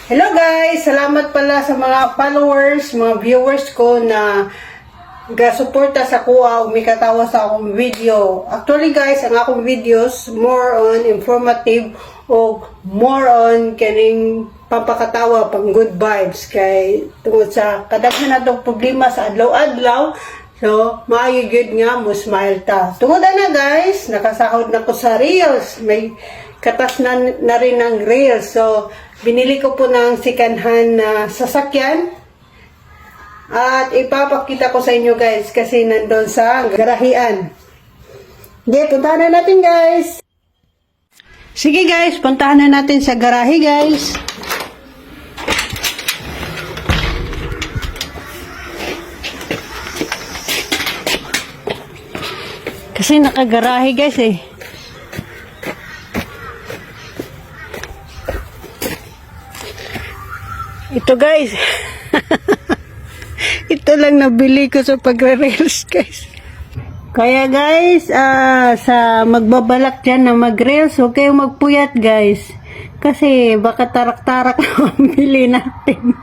Hello guys! Salamat pala sa mga followers, mga viewers ko na gasuporta sa kuha o may katawa sa akong video. Actually guys, ang akong videos more on informative o more on kaning pampakatawa, pang good vibes kay tungod sa kadaghan na itong problema sa adlaw-adlaw. So, maayo gyud nga mo smile ta. Tungod na guys, nakasahod na ko sa Reels. May katas na rin ng Reels. So, binili ko po ng second-hand na sasakyan. At ipapakita ko sa inyo guys kasi nandun sa garahian. Okay, puntahan na natin guys. Sige guys, puntahan na natin sa garahe guys. Kasi nakagarahe guys eh. Ito guys. Ito lang nabili ko sa pagre-reels guys. Kaya guys, sa magbabalak dyan na mag-reels, huwag kayong magpuyat guys. Kasi baka tarak-tarak na mabili natin.